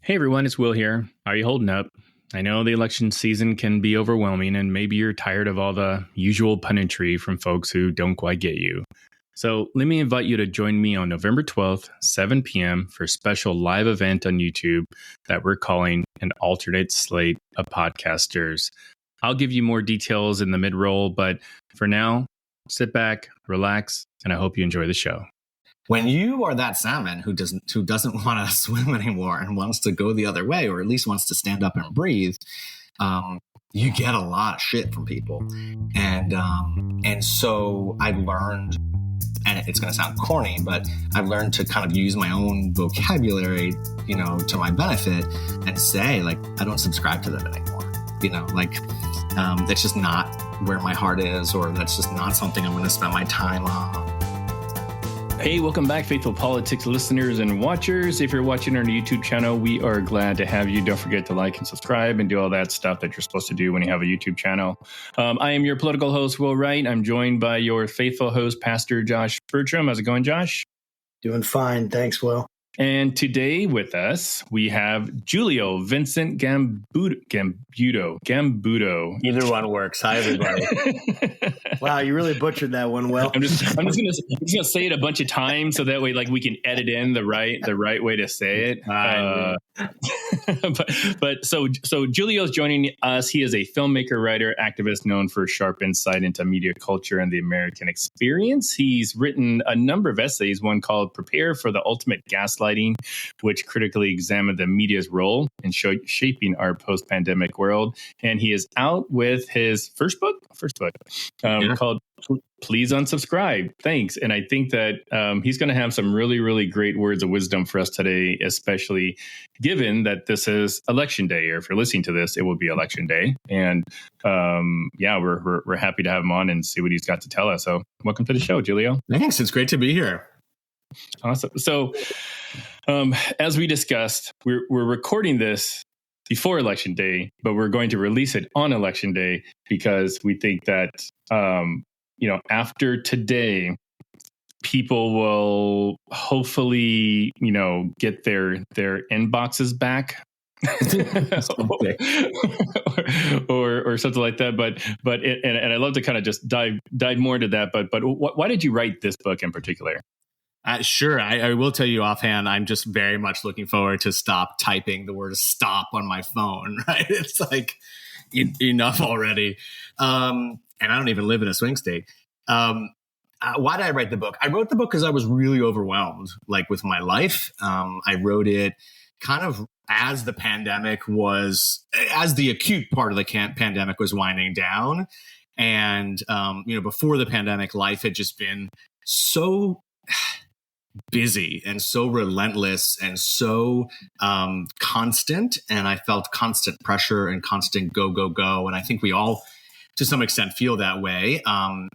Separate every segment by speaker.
Speaker 1: Hey everyone, it's Will here. How are you holding up? I know the election season can be overwhelming, and maybe you're tired of all the usual punditry from folks who don't quite get you. So let me invite you to join me on November 12th, 7 p.m. for a special live event on YouTube that we're calling an alternate slate of podcasters. I'll give you more details in the mid-roll, but for now, sit back, relax, and I hope you enjoy the show.
Speaker 2: When you are that salmon who doesn't want to swim anymore and wants to go the other way, or at least wants to stand up and breathe, you get a lot of shit from people. And so I've learned, and it's going to sound corny, but I've learned to kind of use my own vocabulary, to my benefit and say, like, I don't subscribe to that anymore. That's just not where my heart is, or that's just not something I'm going to spend my time on.
Speaker 1: Hey, welcome back, faithful politics listeners and watchers. If you're watching on our YouTube channel, we are glad to have you. Don't forget to like and subscribe and do all that stuff that you're supposed to do when you have a YouTube channel. I am your political host, Will Wright. I'm joined by your faithful host, Pastor Josh Bertram. How's it going, Josh?
Speaker 3: Doing fine. Thanks, Will.
Speaker 1: And today with us, we have Julio, Vincent, Gambuto.
Speaker 4: Either one works. Hi, everybody.
Speaker 3: Wow, you really butchered that one, Will.
Speaker 1: I'm just gonna say it a bunch of times so that way, like, we can edit in the right way to say it. So Julio's joining us. He is a filmmaker, writer, activist known for sharp insight into media culture and the American experience. He's written a number of essays, one called "Prepare for the Ultimate Gaslighting," which critically examined the media's role in shaping our post-pandemic world. And he is out with his first book called Please Unsubscribe. Thanks. And I think that he's going to have some really, really great words of wisdom for us today, especially given that this is election day, or if you're listening to this, it will be election day. And we're happy to have him on and see what he's got to tell us. So welcome to the show, Giulio.
Speaker 2: Thanks. It's great to be here.
Speaker 1: Awesome. So as we discussed, we're recording this before Election Day, but we're going to release it on Election Day because we think that, after today, people will hopefully, get their inboxes back. or something like that. But I love to kind of just dive more into that. But why did you write this book in particular?
Speaker 2: Sure. I will tell you offhand, I'm just very much looking forward to stop typing the word stop on my phone, right? It's like enough already. And I don't even live in a swing state. Why did I write the book? I wrote the book because I was really overwhelmed, with my life. I wrote it kind of as the acute part of the pandemic was winding down. And, before the pandemic, life had just been so busy and so relentless and so constant. And I felt constant pressure and constant go, go, go. And I think we all, to some extent, feel that way.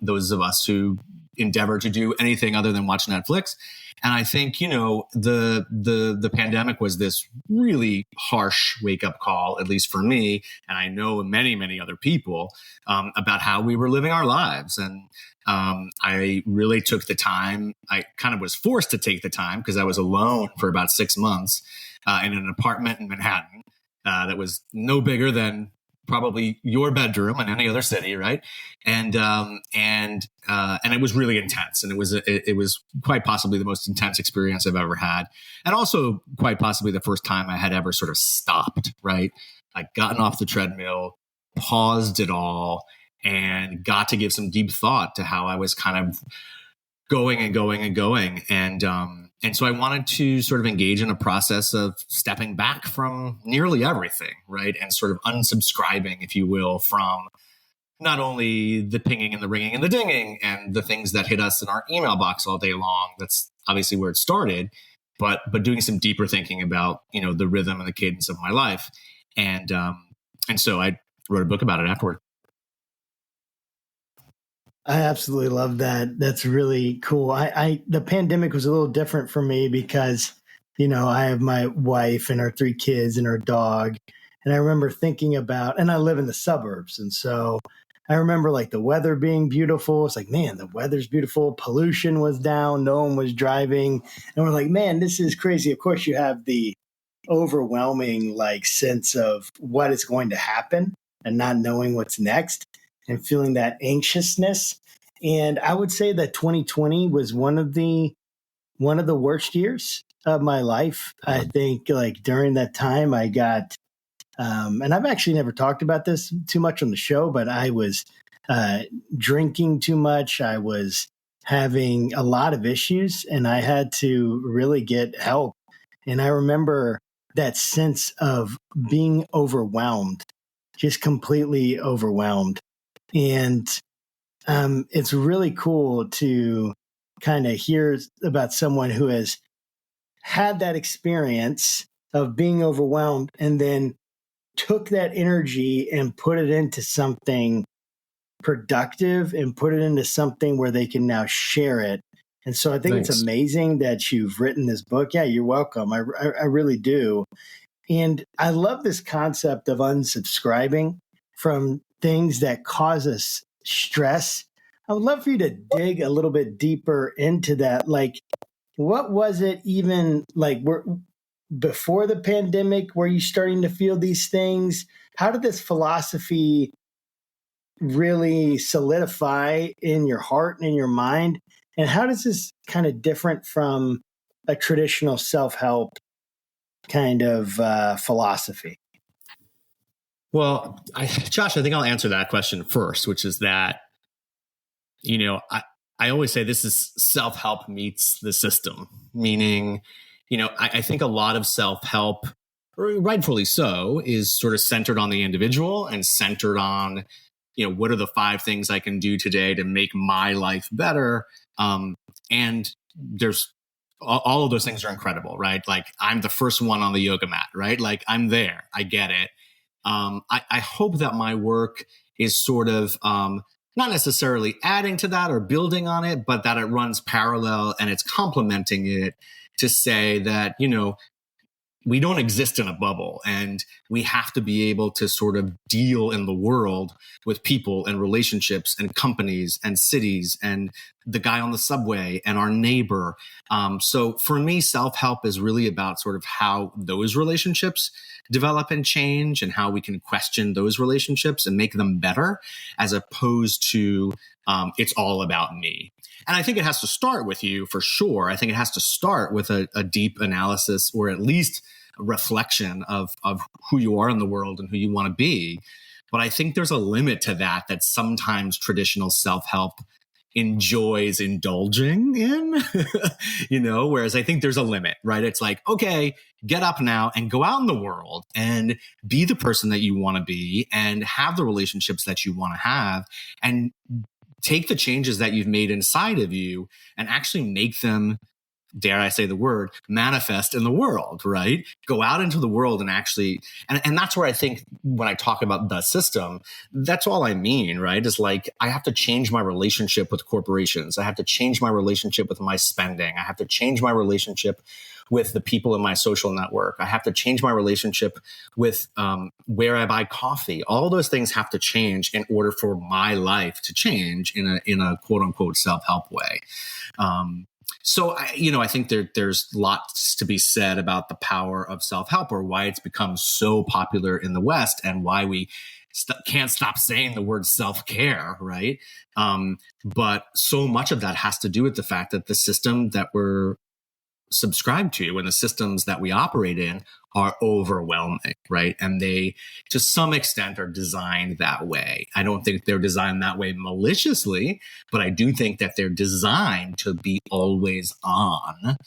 Speaker 2: Those of us who endeavor to do anything other than watch Netflix. And I think, the pandemic was this really harsh wake up call, at least for me. And I know many, many other people about how we were living our lives. And I really took the time. I kind of was forced to take the time because I was alone for about 6 months in an apartment in Manhattan that was no bigger than probably your bedroom in any other city, right? And it was really intense, and it was quite possibly the most intense experience I've ever had, and also quite possibly the first time I had ever sort of stopped, right? Like gotten off the treadmill, paused it all, and got to give some deep thought to how I was kind of going. And so I wanted to sort of engage in a process of stepping back from nearly everything, right? And sort of unsubscribing, if you will, from not only the pinging and the ringing and the dinging and the things that hit us in our email box all day long. That's obviously where it started, but doing some deeper thinking about, the rhythm and the cadence of my life. And so I wrote a book about it afterward.
Speaker 3: I absolutely love that. That's really cool. The pandemic was a little different for me because, I have my wife and our 3 kids and our dog. And I remember thinking about, and I live in the suburbs. And so I remember the weather being beautiful. It's like, man, the weather's beautiful. Pollution was down. No one was driving. And we're like, man, this is crazy. Of course, you have the overwhelming like sense of what is going to happen and not knowing what's next and feeling that anxiousness. And I would say that 2020 was one of the worst years of my life. I think like during that time I got and I've actually never talked about this too much on the show, but I was drinking too much. I was having a lot of issues and I had to really get help. And I remember that sense of being overwhelmed, just completely overwhelmed. And it's really cool to kind of hear about someone who has had that experience of being overwhelmed and then took that energy and put it into something productive and put it into something where they can now share it. And so I think
Speaker 2: Thanks.
Speaker 3: it's amazing that you've written this book. Yeah, you're welcome. I really do. And I love this concept of unsubscribing from things that cause us stress. I would love for you to dig a little bit deeper into that. Like, what was it even like before the pandemic? Were you starting to feel these things? How did this philosophy really solidify in your heart and in your mind? And how does this kind of different from a traditional self-help kind of philosophy?
Speaker 2: Well, Josh, I think I'll answer that question first, which is that, I always say this is self-help meets the system, meaning, I think a lot of self-help, rightfully so, is sort of centered on the individual and centered on, what are the 5 things I can do today to make my life better? And there's all of those things are incredible, right? Like I'm the first one on the yoga mat, right? Like I'm there. I get it. I hope that my work is sort of not necessarily adding to that or building on it, but that it runs parallel and it's complementing it to say that, we don't exist in a bubble and we have to be able to sort of deal in the world with people and relationships and companies and cities and the guy on the subway and our neighbor. So for me, self-help is really about sort of how those relationships develop and change and how we can question those relationships and make them better as opposed to it's all about me. And I think it has to start with you for sure. I think it has to start with a deep analysis or at least a reflection of who you are in the world and who you want to be. But I think there's a limit to that sometimes traditional self-help enjoys indulging in, whereas I think there's a limit, right? It's like, okay, get up now and go out in the world and be the person that you want to be and have the relationships that you want to have and take the changes that you've made inside of you and actually make them, dare I say the word, manifest in the world, right? Go out into the world and actually, and that's where I think when I talk about the system, that's all I mean, right? Is like, I have to change my relationship with corporations. I have to change my relationship with my spending. I have to change my relationship with the people in my social network. I have to change my relationship with where I buy coffee. All those things have to change in order for my life to change in a quote unquote self-help way. So, I think there's lots to be said about the power of self-help or why it's become so popular in the West and why we can't stop saying the word self-care, right? But so much of that has to do with the fact that the system that we're subscribed to and the systems that we operate in are overwhelming, right? And they, to some extent, are designed that way. I don't think they're designed that way maliciously, but I do think that they're designed to be always on.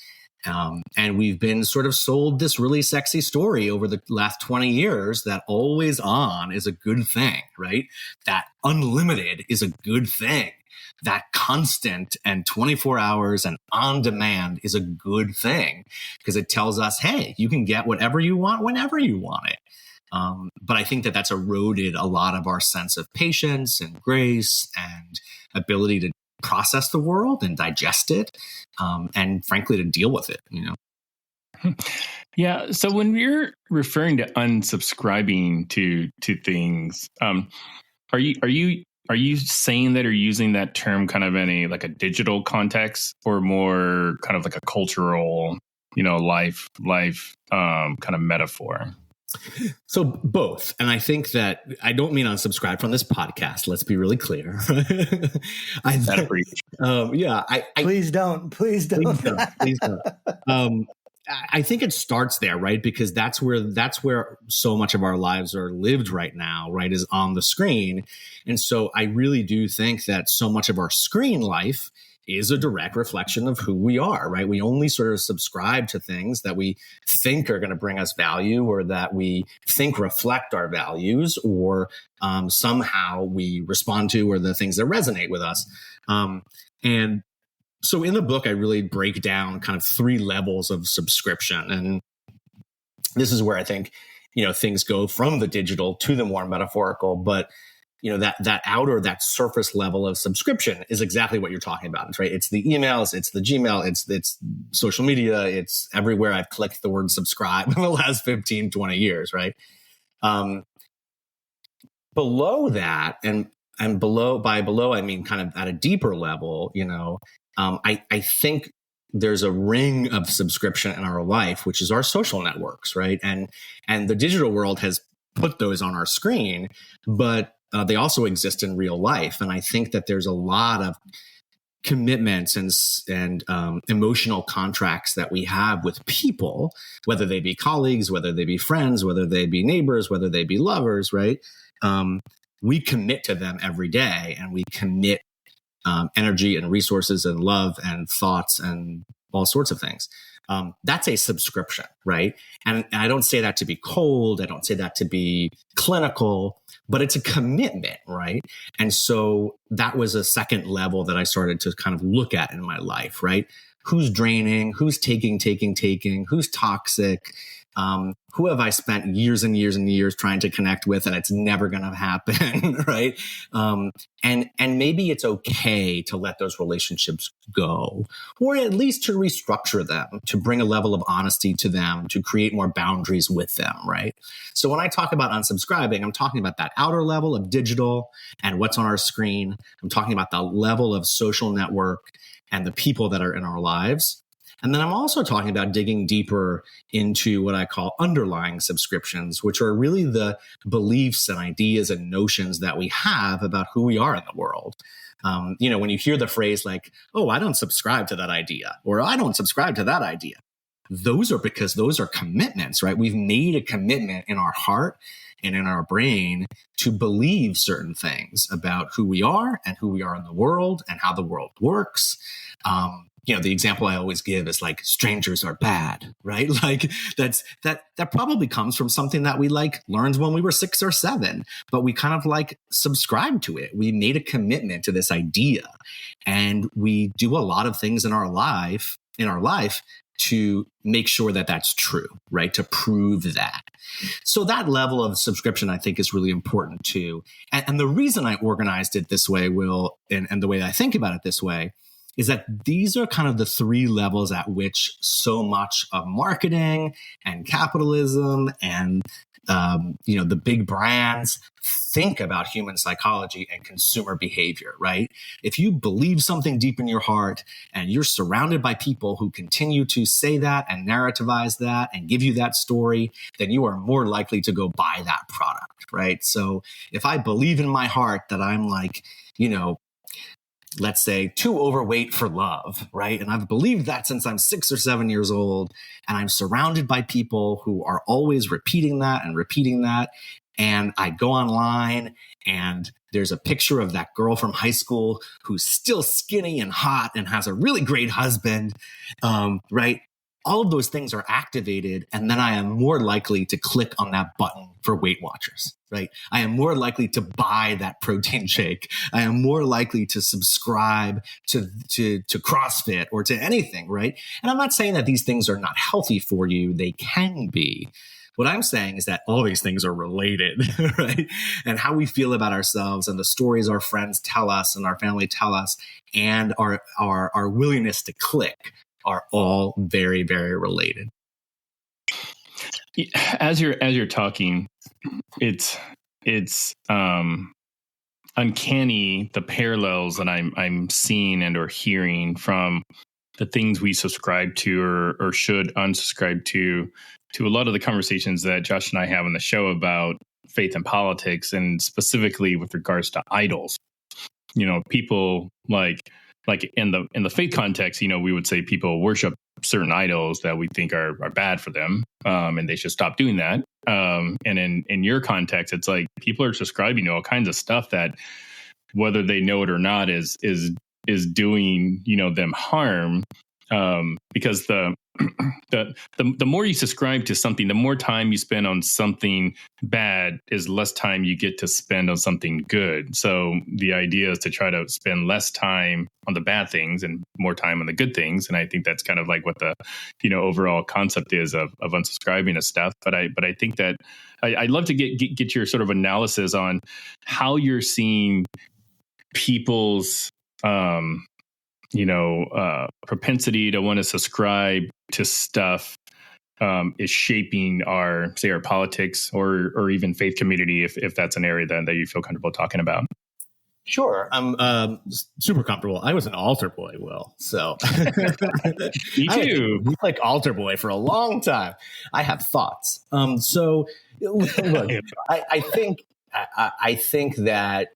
Speaker 2: And we've been sort of sold this really sexy story over the last 20 years that always on is a good thing, right? That unlimited is a good thing. That constant and 24 hours and on demand is a good thing because it tells us, hey, you can get whatever you want whenever you want it. But I think that that's eroded a lot of our sense of patience and grace and ability to process the world and digest it, and frankly, to deal with it,
Speaker 1: Yeah. So when you're referring to unsubscribing to things, are you saying that or using that term kind of in a digital context or more kind of like a cultural life kind of metaphor?
Speaker 2: So both. And I think that I don't mean unsubscribe from this podcast. Let's be really clear.
Speaker 3: Please don't. Please don't.
Speaker 2: Please don't. I think it starts there, right? Because that's where so much of our lives are lived right now, right? Is on the screen. And so I really do think that so much of our screen life is a direct reflection of who we are, right? We only sort of subscribe to things that we think are going to bring us value, or that we think reflect our values, or somehow we respond to, or the things that resonate with us. And so in the book, I really break down kind of 3 levels of subscription. And this is where I think, things go from the digital to the more metaphorical. But that outer, that surface level of subscription is exactly what you're talking about. It's right. It's the emails, it's the Gmail, it's social media, it's everywhere I've clicked the word subscribe in the last 15, 20 years. Right. Below that, and below, I mean, kind of at a deeper level, I think there's a ring of subscription in our life, which is our social networks. Right. And the digital world has put those on our screen, but they also exist in real life. And I think that there's a lot of commitments and emotional contracts that we have with people, whether they be colleagues, whether they be friends, whether they be neighbors, whether they be lovers, right? We commit to them every day, and we commit energy and resources and love and thoughts and all sorts of things. That's a subscription, right? And I don't say that to be cold. I don't say that to be clinical, but it's a commitment, right? And so that was a second level that I started to kind of look at in my life, right? Who's draining? Who's taking? Who's toxic? Who have I spent years and years and years trying to connect with, and it's never going to happen, right? And maybe it's okay to let those relationships go, or at least to restructure them, to bring a level of honesty to them, to create more boundaries with them, right? So when I talk about unsubscribing, I'm talking about that outer level of digital and what's on our screen. I'm talking about the level of social network and the people that are in our lives. And then I'm also talking about digging deeper into what I call underlying subscriptions, which are really the beliefs and ideas and notions that we have about who we are in the world. When you hear the phrase like, oh, I don't subscribe to that idea, or I don't subscribe to that idea, those are because those are commitments, right? We've made a commitment in our heart and in our brain to believe certain things about who we are and who we are in the world and how the world works. The example I always give is like, strangers are bad, right? Like that probably comes from something that we learned when we were 6 or 7, but we kind of subscribed to it. We made a commitment to this idea, and we do a lot of things in our life to make sure that that's true, right? To prove that. So that level of subscription, I think, is really important too. And the reason I organized it this way, Will, and the way I think about it this way, is that these are kind of the 3 levels at which so much of marketing and capitalism and the big brands think about human psychology and consumer behavior, right? If you believe something deep in your heart and you're surrounded by people who continue to say that and narrativize that and give you that story, then you are more likely to go buy that product, right? So if I believe in my heart that I'm let's say, too overweight for love, right? And I've believed that since I'm 6 or 7 years old, and I'm surrounded by people who are always repeating that. And I go online and there's a picture of that girl from high school who's still skinny and hot and has a really great husband, right? All of those things are activated, and then I am more likely to click on that button for Weight Watchers, right? I am more likely to buy that protein shake. I am more likely to subscribe to CrossFit or to anything, right? And I'm not saying that these things are not healthy for you. They can be. What I'm saying is that all these things are related, right? And how we feel about ourselves and the stories our friends tell us and our family tell us and our willingness to click are all very, very related.
Speaker 1: As you're talking, it's uncanny the parallels that I'm seeing and or hearing from the things we subscribe to or should unsubscribe to a lot of the conversations that Josh and I have on the show about faith and politics, and specifically with regards to idols. People like in the faith context, we would say people worship certain idols that we think are bad for them, and they should stop doing that. And in your context, it's like people are subscribing to all kinds of stuff that, whether they know it or not, is doing them harm, because the more you subscribe to something, the more time you spend on something bad is less time you get to spend on something good. So the idea is to try to spend less time on the bad things and more time on the good things. And I think that's kind of like what the overall concept is of unsubscribing to stuff. But I think that I'd love to get your sort of analysis on how you're seeing people's propensity to want to subscribe to stuff is shaping our politics or even faith community, if that's an area that you feel comfortable talking about.
Speaker 2: Sure. I'm super comfortable. I was an altar boy, Will. So
Speaker 1: me too.
Speaker 2: I like altar boy for a long time. I have thoughts. So look, I think that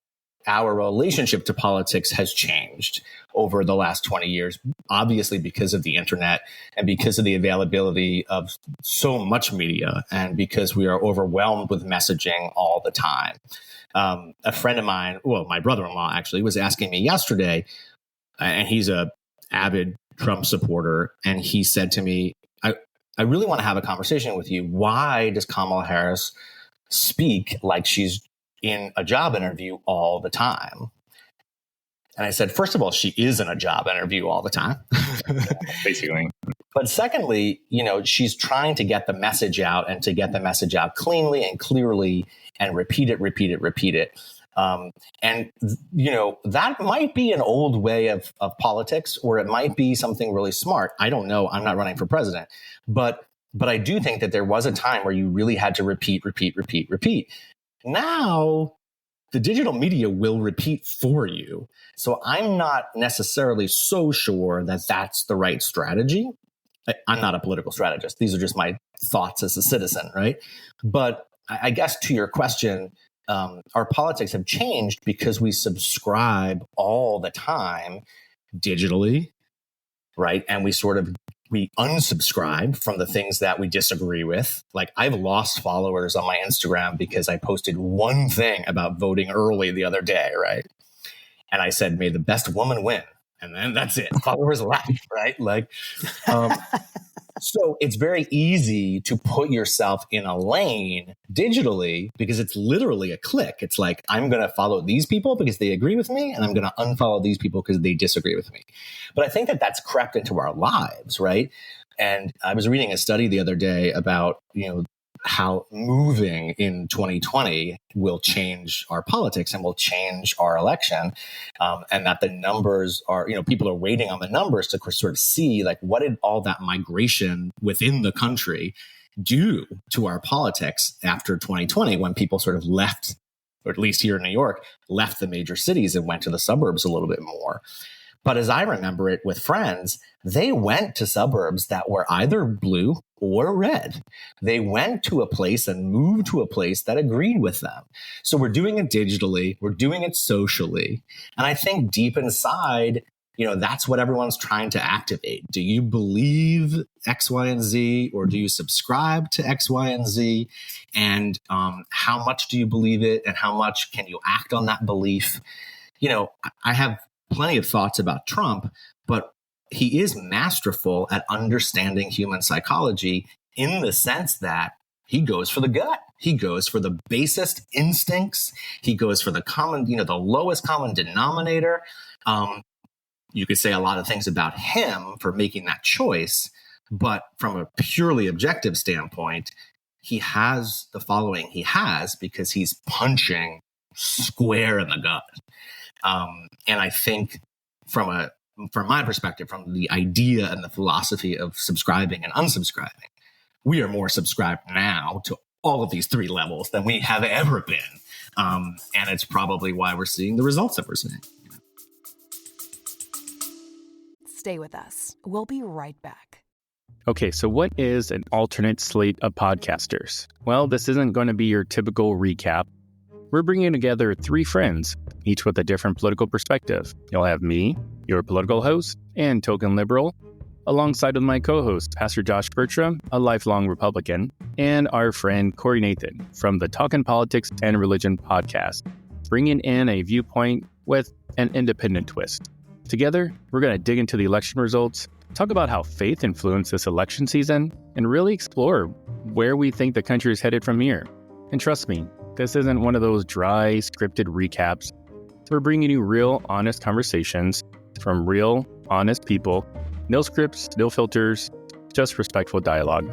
Speaker 2: our relationship to politics has changed over the last 20 years, obviously because of the internet and because of the availability of so much media, and because we are overwhelmed with messaging all the time. A friend of mine, my brother-in-law actually, was asking me yesterday, and he's a avid Trump supporter, and he said to me, I really want to have a conversation with you. Why does Kamala Harris speak like she's in a job interview all the time? And I said, first of all, she is in a job interview all the time.
Speaker 1: Basically.
Speaker 2: But secondly, she's trying to get the message out, and to get the message out cleanly and clearly, and repeat it. And that might be an old way of politics, or it might be something really smart. I don't know. I'm not running for president. But I do think that there was a time where you really had to repeat. Now, the digital media will repeat for you. So I'm not necessarily so sure that that's the right strategy. I'm not a political strategist. These are just my thoughts as a citizen, right? But I guess to your question, our politics have changed because we subscribe all the time digitally, right? And we unsubscribe from the things that we disagree with. Like, I've lost followers on my Instagram because I posted one thing about voting early the other day, right? And I said, may the best woman win. And then that's it. Followers left, right? Like, so it's very easy to put yourself in a lane digitally because it's literally a click. It's like, I'm going to follow these people because they agree with me, and I'm going to unfollow these people because they disagree with me. But I think that that's crept into our lives, right? And I was reading a study the other day about, how moving in 2020 will change our politics and will change our election. And that the numbers are, people are waiting on the numbers to sort of see, like, what did all that migration within the country do to our politics after 2020, when people sort of left, or at least here in New York, left the major cities and went to the suburbs a little bit more. But as I remember it with friends, they went to suburbs that were either blue or red. They went to a place and moved to a place that agreed with them. So we're doing it digitally, we're doing it socially. And I think deep inside, that's what everyone's trying to activate. Do you believe X, Y, and Z, or do you subscribe to X, Y, and Z? And how much do you believe it? And how much can you act on that belief? I have plenty of thoughts about Trump, but he is masterful at understanding human psychology, in the sense that he goes for the gut. He goes for the basest instincts. He goes for the lowest common denominator. You could say a lot of things about him for making that choice, but from a purely objective standpoint, he has the following he has because he's punching square in the gut. And I think from my perspective, from the idea and the philosophy of subscribing and unsubscribing, we are more subscribed now to all of these three levels than we have ever been. And it's probably why we're seeing the results that we're seeing.
Speaker 5: Stay with us. We'll be right back.
Speaker 1: Okay, so what is an alternate slate of podcasters? Well, this isn't going to be your typical recap. We're bringing together three friends, each with a different political perspective. You'll have me, your political host, and token liberal, alongside with my co-host, Pastor Josh Bertram, a lifelong Republican, and our friend Corey Nathan from the Talkin' Politics and Religion podcast, bringing in a viewpoint with an independent twist. Together, we're going to dig into the election results, talk about how faith influenced this election season, and really explore where we think the country is headed from here. And trust me, this isn't one of those dry, scripted recaps. We're bringing you real, honest conversations from real, honest people. No scripts, no filters, just respectful dialogue.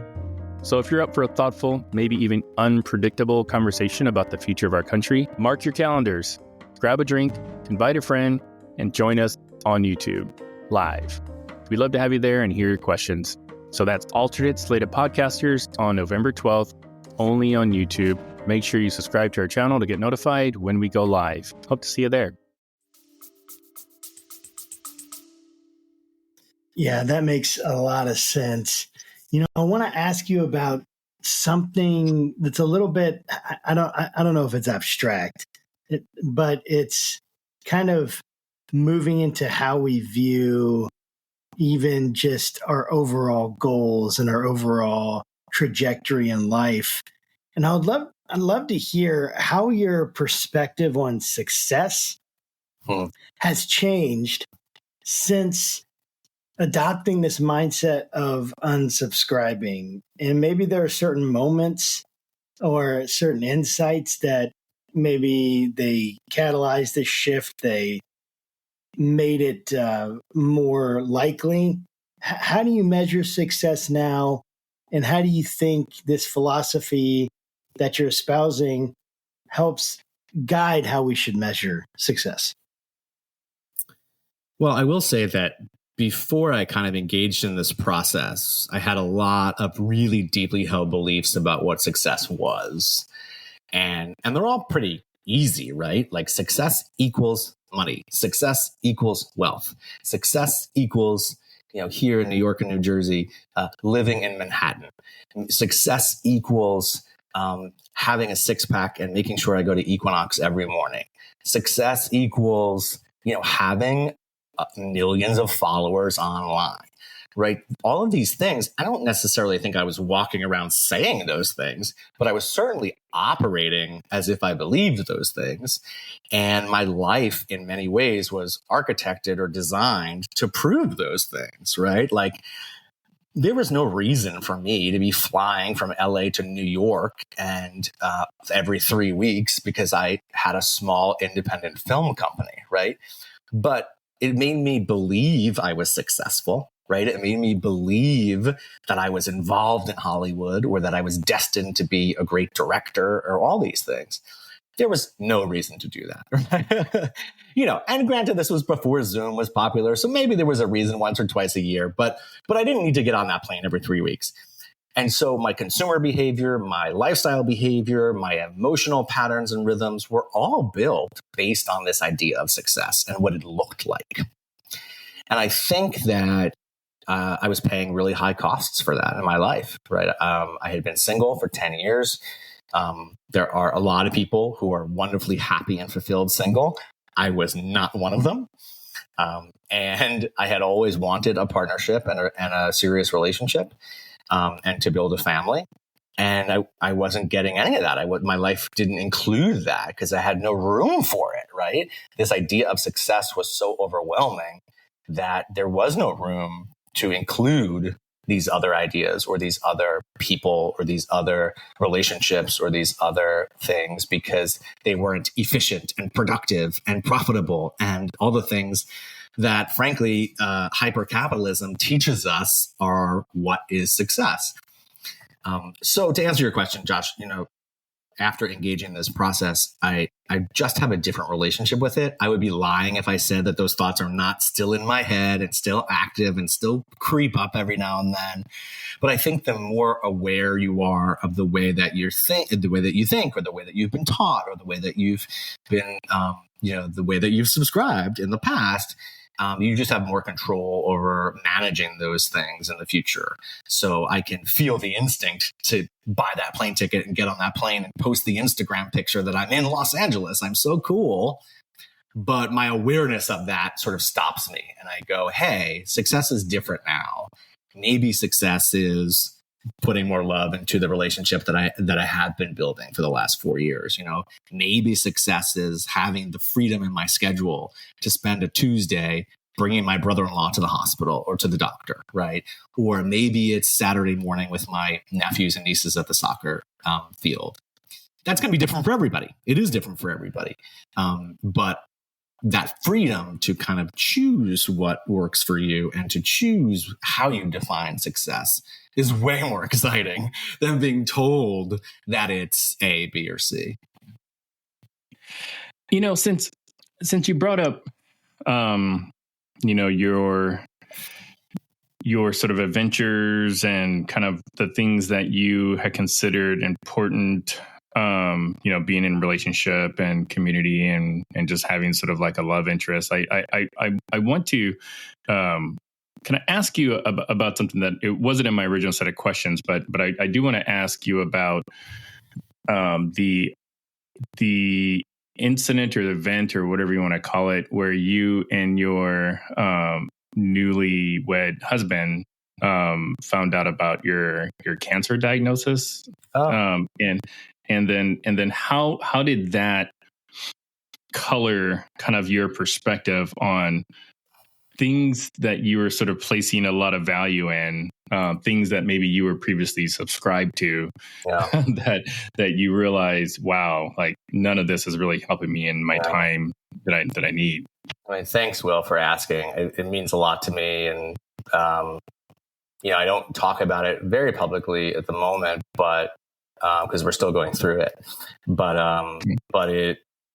Speaker 1: So if you're up for a thoughtful, maybe even unpredictable conversation about the future of our country, mark your calendars, grab a drink, invite a friend, and join us on YouTube, live. We'd love to have you there and hear your questions. So that's Alternate Slate of Podcasters on November 12th, only on YouTube. Make sure you subscribe to our channel to get notified when we go live. Hope to see you there.
Speaker 3: Yeah, that makes a lot of sense. I want to ask you about something that's a little bit, I don't know if it's abstract, but it's kind of moving into how we view even just our overall goals and our overall trajectory in life. And I'd love to hear how your perspective on success has changed since adopting this mindset of unsubscribing. And maybe there are certain moments or certain insights that maybe they catalyzed this shift. They made it more likely. How do you measure success now? And how do you think this philosophy that you're espousing helps guide how we should measure success?
Speaker 2: Well, I will say that before I kind of engaged in this process, I had a lot of really deeply held beliefs about what success was. And they're all pretty easy, right? Like success equals money. Success equals wealth. Success equals, here in New York and New Jersey, living in Manhattan. Success equals having a six-pack and making sure I go to Equinox every morning. Success equals, having millions of followers online, right? All of these things, I don't necessarily think I was walking around saying those things, but I was certainly operating as if I believed those things. And my life in many ways was architected or designed to prove those things, right? Like there was no reason for me to be flying from LA to New York and every 3 weeks because I had a small independent film company, right? But it made me believe I was successful, right? It made me believe that I was involved in Hollywood or that I was destined to be a great director or all these things. There was no reason to do that. And granted, this was before Zoom was popular. So maybe there was a reason once or twice a year, but I didn't need to get on that plane every 3 weeks. And so my consumer behavior, my lifestyle behavior, my emotional patterns and rhythms were all built based on this idea of success and what it looked like. And I think that I was paying really high costs for that in my life, right? I had been single for 10 years. There are a lot of people who are wonderfully happy and fulfilled single. I was not one of them. And I had always wanted a partnership and a serious relationship. And to build a family. And I wasn't getting any of that. My life didn't include that because I had no room for it, right? This idea of success was so overwhelming that there was no room to include these other ideas or these other people or these other relationships or these other things because they weren't efficient and productive and profitable and all the things that, frankly, hypercapitalism teaches us are what is success. So to answer your question, Josh, after engaging in this process, I just have a different relationship with it. I would be lying if I said that those thoughts are not still in my head and still active and still creep up every now and then. But I think the more aware you are of the way that you think, or the way that you've been taught, or the way that you've been, the way that you've subscribed in the past, you just have more control over managing those things in the future. So I can feel the instinct to buy that plane ticket and get on that plane and post the Instagram picture that I'm in Los Angeles. I'm so cool. But my awareness of that sort of stops me. And I go, hey, success is different now. Maybe success is putting more love into the relationship that I have been building for the last 4 years. Maybe success is having the freedom in my schedule to spend a Tuesday bringing my brother-in-law to the hospital or to the doctor, right? Or maybe it's Saturday morning with my nephews and nieces at the soccer field. That's going to be different for everybody. It is different for everybody. But that freedom to kind of choose what works for you and to choose how you define success is way more exciting than being told that it's A, B, or C.
Speaker 1: Since you brought up, your sort of adventures and kind of the things that you had considered important, being in relationship and community and just having sort of like a love interest. I want to, can I ask you about something that it wasn't in my original set of questions, but I do want to ask you about the incident or the event or whatever you want to call it, where you and your newlywed husband found out about your cancer diagnosis. And then how did that color kind of your perspective on things that you were sort of placing a lot of value in, things that maybe you were previously subscribed to, that you realize, wow, like none of this is really helping me in my time that I need.
Speaker 4: I mean, thanks, Will, for asking. It means a lot to me. And, I don't talk about it very publicly at the moment, but because we're still going through it. But I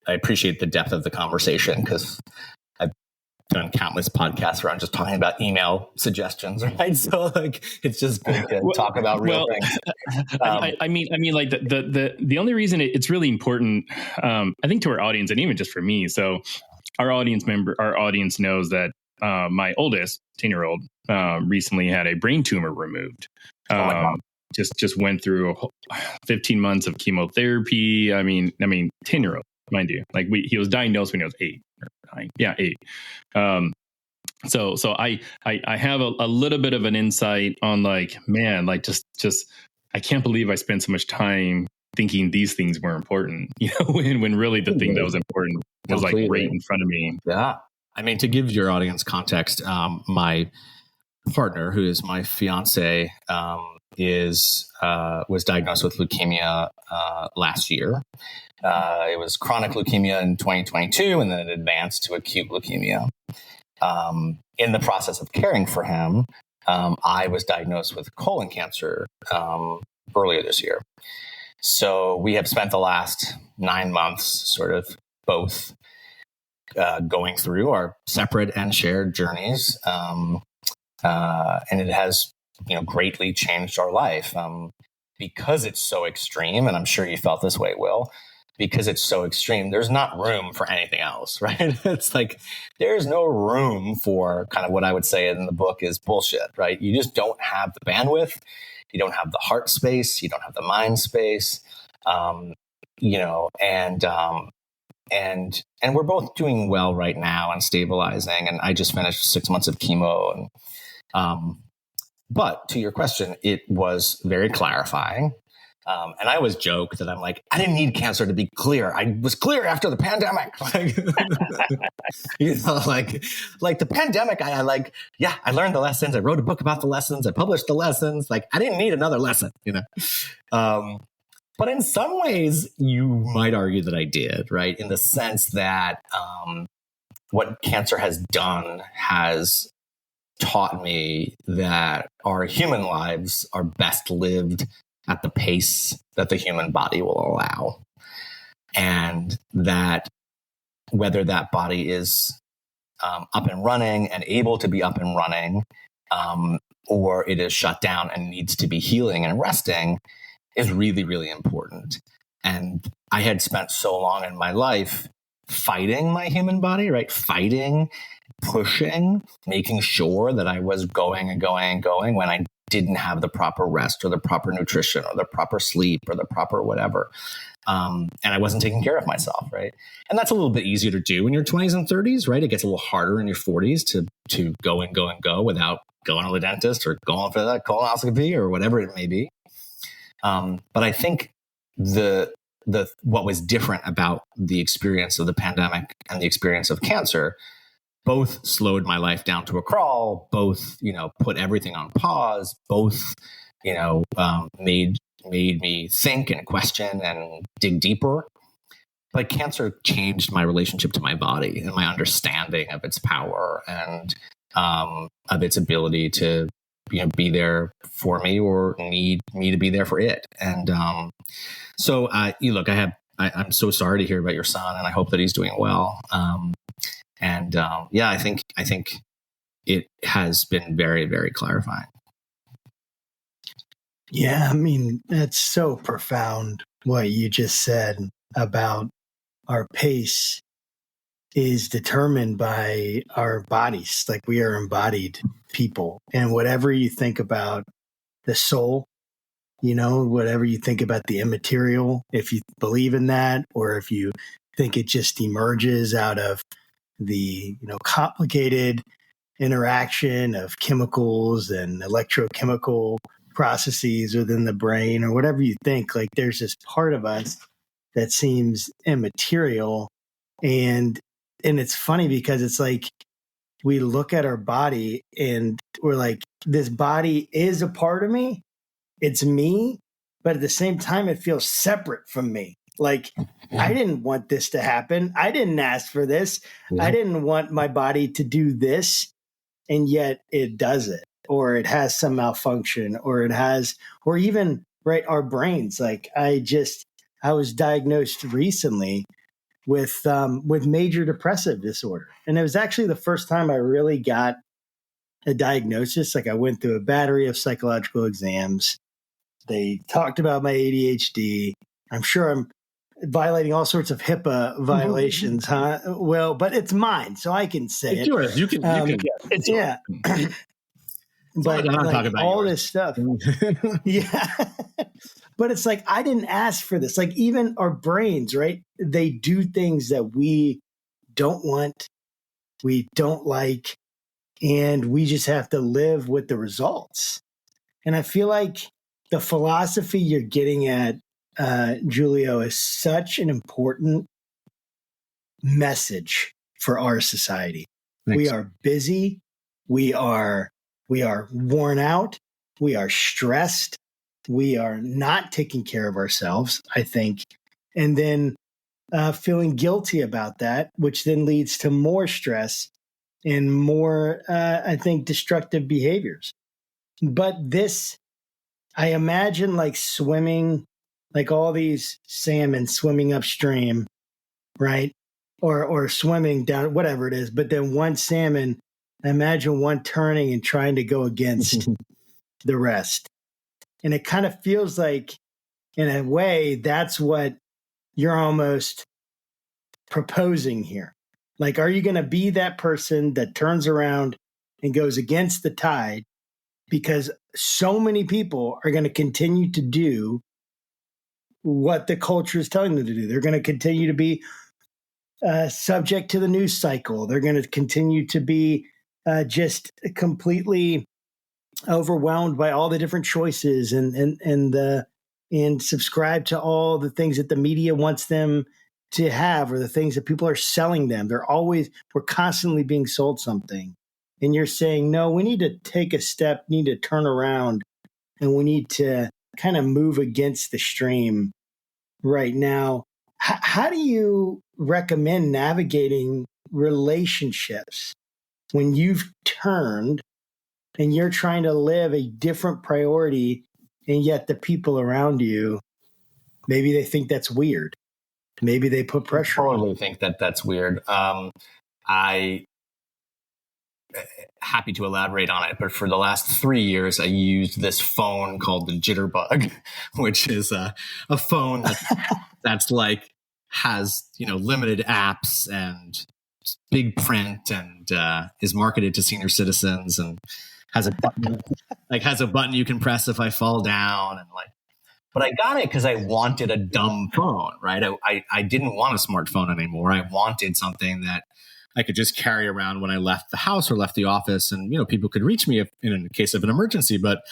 Speaker 4: appreciate the depth of the conversation because I've done countless podcasts where I'm just talking about email suggestions, right? So like, it's just good to talk about real things.
Speaker 1: I mean, like the only reason it's really important, I think, to our audience and even just for me. So our audience knows that my oldest 10-year-old recently had a brain tumor removed. Just went through 15 months of chemotherapy. I mean, 10-year-old, mind you, like he was diagnosed when he was 8 or 9. Yeah, 8. So I have a little bit of an insight on like, man, like just I can't believe I spent so much time thinking these things were important, when really the thing that was important was like right in front of me.
Speaker 2: Yeah. I mean, to give your audience context, my partner, who is my fiance, was diagnosed with leukemia last year. It was chronic leukemia in 2022, and then it advanced to acute leukemia. In the process of caring for him, I was diagnosed with colon cancer earlier this year. So we have spent the last 9 months sort of both going through our separate and shared journeys. And it has, greatly changed our life because it's so extreme. And I'm sure you felt this way, Will, because it's so extreme. There's not room for anything else, right? It's like, there's no room for kind of what I would say in the book is bullshit, right? You just don't have the bandwidth. You don't have the heart space. You don't have the mind space, and we're both doing well right now and stabilizing. And I just finished 6 months of chemo. And, but to your question, it was very clarifying. And I always joke that I'm like, I didn't need cancer to be clear. I was clear after the pandemic. Like the pandemic, I learned the lessons. I wrote a book about the lessons. I published the lessons. Like I didn't need another lesson, But in some ways, you might argue that I did, right? In the sense that what cancer has done has taught me that our human lives are best lived at the pace that the human body will allow. And that whether that body is up and running and able to be up and running, or it is shut down and needs to be healing and resting, is really, really important. And I had spent so long in my life fighting my human body, right? Fighting
Speaker 4: pushing, making sure that I was going and going and going when I didn't have the proper rest or the proper nutrition or the proper sleep or the proper whatever. And I wasn't taking care of myself, right? And that's a little bit easier to do in your 20s and 30s, right? It gets a little harder in your 40s to go and go and go without going to the dentist or going for that colonoscopy or whatever it may be. But I think what was different about the experience of the pandemic and the experience of cancer both slowed my life down to a crawl, both, put everything on pause, both, made me think and question and dig deeper. But cancer changed my relationship to my body and my understanding of its power and of its ability to, be there for me or need me to be there for it. And so, look, I'm so sorry to hear about your son, and I hope that he's doing well. I think it has been very, very clarifying.
Speaker 3: Yeah, I mean, that's so profound what you just said about our pace is determined by our bodies. Like, we are embodied people. And whatever you think about the soul, whatever you think about the immaterial, if you believe in that, or if you think it just emerges out of the, complicated interaction of chemicals and electrochemical processes within the brain, or whatever you think, like, there's this part of us that seems immaterial. And it's funny because it's like we look at our body and we're like, this body is a part of me. It's me. But at the same time, it feels separate from me. Like, I didn't want this to happen. I didn't ask for this. Yeah. I didn't want my body to do this. And yet it does it, or it has some malfunction, or even, right, our brains. Like, I was diagnosed recently with major depressive disorder. And it was actually the first time I really got a diagnosis. Like, I went through a battery of psychological exams. They talked about my ADHD. I'm sure I'm violating all sorts of HIPAA violations, huh? Well, but it's mine, so I can say
Speaker 2: it's yours. You can.
Speaker 3: It's yeah. But like, all this stuff. Yeah. But it's like, I didn't ask for this. Like, even our brains, right? They do things that we don't want, we don't like, and we just have to live with the results. And I feel like the philosophy you're getting at, Giulio, is such an important message for our society. Thanks. We are busy. We are worn out. We are stressed. We are not taking care of ourselves, I think. And then feeling guilty about that, which then leads to more stress and more, I think, destructive behaviors. But this, I imagine, like swimming, like all these salmon swimming upstream, right? Or swimming down, whatever it is. But then one salmon, I imagine one turning and trying to go against the rest. And it kind of feels like, in a way, that's what you're almost proposing here. Like, are you going to be that person that turns around and goes against the tide because so many people are going to continue to do what the culture is telling them to do? They're going to continue to be subject to the news cycle. They're going to continue to be just completely overwhelmed by all the different choices and subscribe to all the things that the media wants them to have, or the things that people are selling them. We're constantly being sold something. And you're saying, no, we need to take a step, need to turn around, and we need to kind of move against the stream right now. How do you recommend navigating relationships when you've turned and you're trying to live a different priority, and yet the people around you, maybe they think that's weird. Maybe they put pressure on.
Speaker 4: I totally think that that's weird. I happy to elaborate on it, but for the last 3 years, I used this phone called the Jitterbug, which is a phone that's like has limited apps and
Speaker 2: big print and is marketed to senior citizens and has a button, has a button you can press if I fall down, and but I got it because I wanted a dumb phone, right? I didn't want a smartphone anymore. I wanted something that I could just carry around when I left the house or left the office, and people could reach me in case of an emergency. But